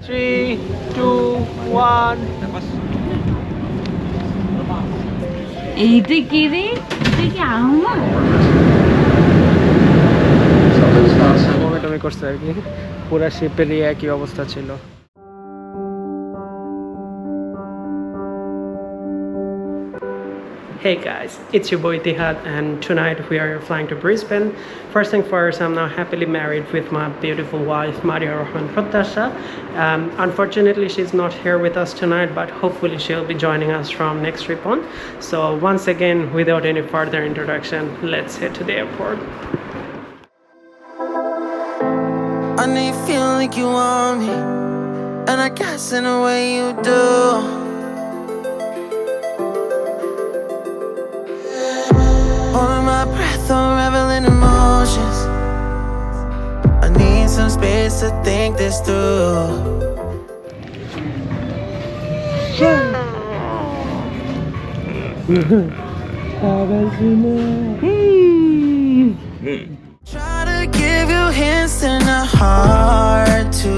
3, 2, 1. এইটা কি রে? এটা কি আহমদ? টমি করছে আর কি, পুরা শিপেরই একই অবস্থা ছিল। Hey guys, it's your boy Tihad and tonight we are flying to Brisbane. First thing first, I'm now happily married with my beautiful wife Maria Rohan Pratasha. Unfortunately she's not here with us tonight, but hopefully she'll be joining us from next trip on. So once again, without any further introduction, let's head to the airport. I know you feel like you want me, and I guess in a way you do. Holding my breath, unraveling emotions. I need some space to think this through. Try to give you hints and a hard to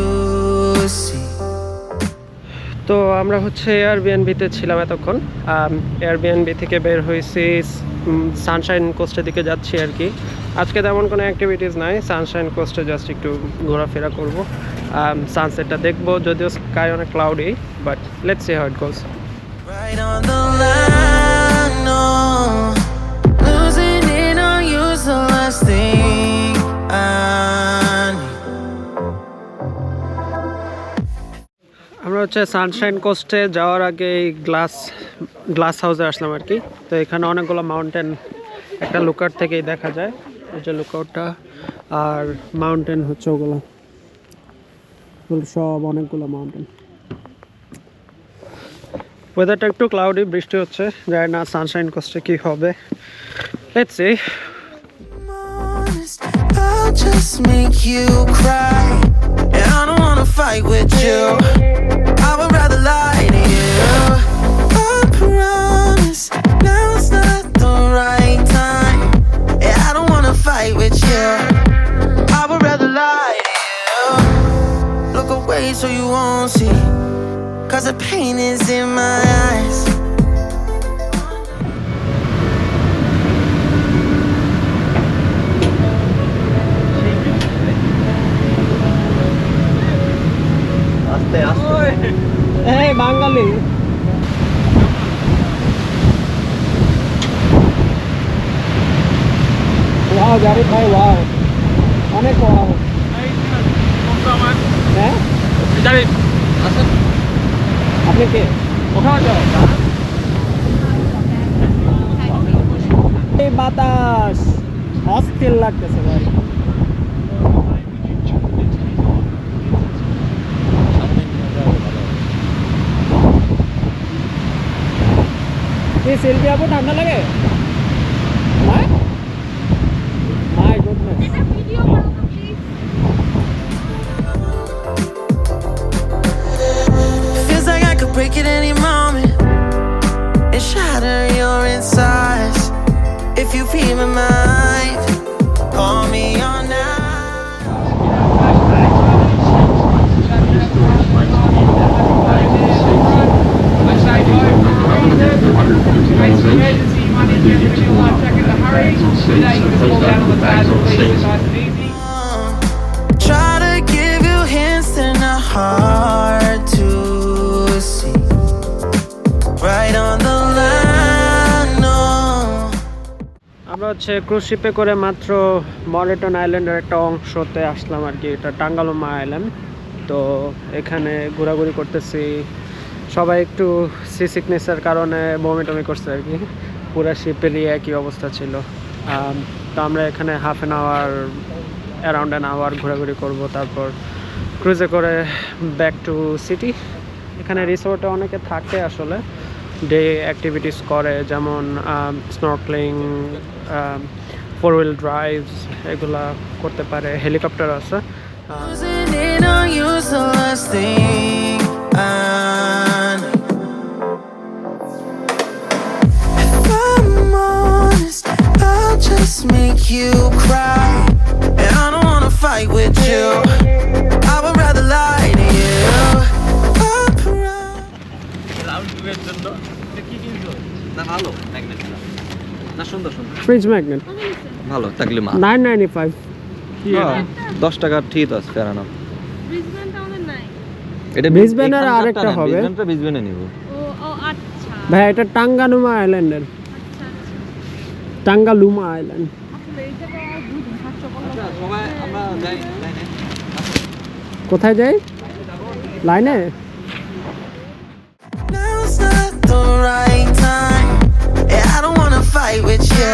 see. তো আমরা হচ্ছে এয়ারবিএনবিতে ছিলাম এতক্ষণ। Airbnb থেকে বের হয়েছি, Sunshine কোস্টের দিকে যাচ্ছি আর কি। আজকে তেমন কোনো অ্যাক্টিভিটিস নাই, সানশাইন কোস্টে জাস্ট একটু ঘোরাফেরা করব, সানসেটটা দেখবো, যদিও স্কাই অনেক cloudy, but let's see how it goes. Right on the line, no. Losing it on you's the last thing I need. আমরা হচ্ছে সানশাইন কোস্টে যাওয়ার আগে গ্লাস হাউসে আসলাম আর কি। তো এখানে অনেকগুলো মাউন্টেন একটা লুকআউট থেকেই দেখা যায়, এই যে লুকআউটটা, আর মাউন্টেন হচ্ছে ওগুলো সব অনেকগুলো মাউন্টেন। ওয়েদারটা একটু ক্লাউডি, বৃষ্টি হচ্ছে, জানি না সানশাইন কোস্টে কি হবে, let's see. I'll just make you cry, and I don't wanna fight with you. I would rather lie to you. I promise now's not the right time. Yeah, I don't wanna fight with you. I would rather lie to you. Look away so you won't see, 'cause the pain is in my eyes. এই বাঙালি wow, Zarif ভাই wow, অনেক wow. হ্যাঁ জারিফ আসেন, আপনি কে? কোথাও যাও, এই বাতাস অস্থির লাগতেছে ভাই। এই সেলফি আপু ঠান্ডা লাগে? My goodness. Feels like I could break at any moment and shatter your insides. If you feel my mind, call me all night. Try to give you hints and a hard to see. Right on the line, no. আমরা হচ্ছে cruise শিপে করে মাত্র মরেটন আইল্যান্ডের একটা অংশতে আসলাম আর কি, এটা টাঙ্গালোমা island. তো এখানে ঘোরাঘুরি করতেছি, সবাই একটু সি সিকনেসের কারণে বমি টমি করছে আর কি, পুরা শিপেরই একই অবস্থা ছিল। তো আমরা এখানে অ্যারাউন্ড অ্যান আওয়ার ঘোরাঘুরি করব, তারপর ক্রুজে করে ব্যাক টু সিটি। এখানে রিসোর্টে অনেকে থাকে আসলে, ডে অ্যাক্টিভিটিস করে, যেমন স্নর্কলিং, 4-wheel ড্রাইভস এগুলা করতে পারে, হেলিকপ্টার আছে। Losing it on you's the last thing I need. If I'm honest, I'll just make you cry, and I don't wanna fight with you. I would rather lie to you. Fridge magnet ভালো থাকলে মা 995 10 টাকা ঠিক আছে ফেরা না ব্রিজবেনটা আমাদের নাই। এটা Brisbane এর আরেকটা হবে। ব্রিজবেনটা ব্রিজবেনে নিব ও ও আচ্ছা ভাই এটা টাঙ্গালুমা আইল্যান্ডের আচ্ছা আচ্ছা। টাঙ্গালুমা আইল্যান্ড আসলে এই জায়গায় দুই দিন থাকতে বললাম। সবাই আমরা যাই লাইনে কোথায় যাই লাইনে Now's not the right time. Yeah, I don't wanna fight with you.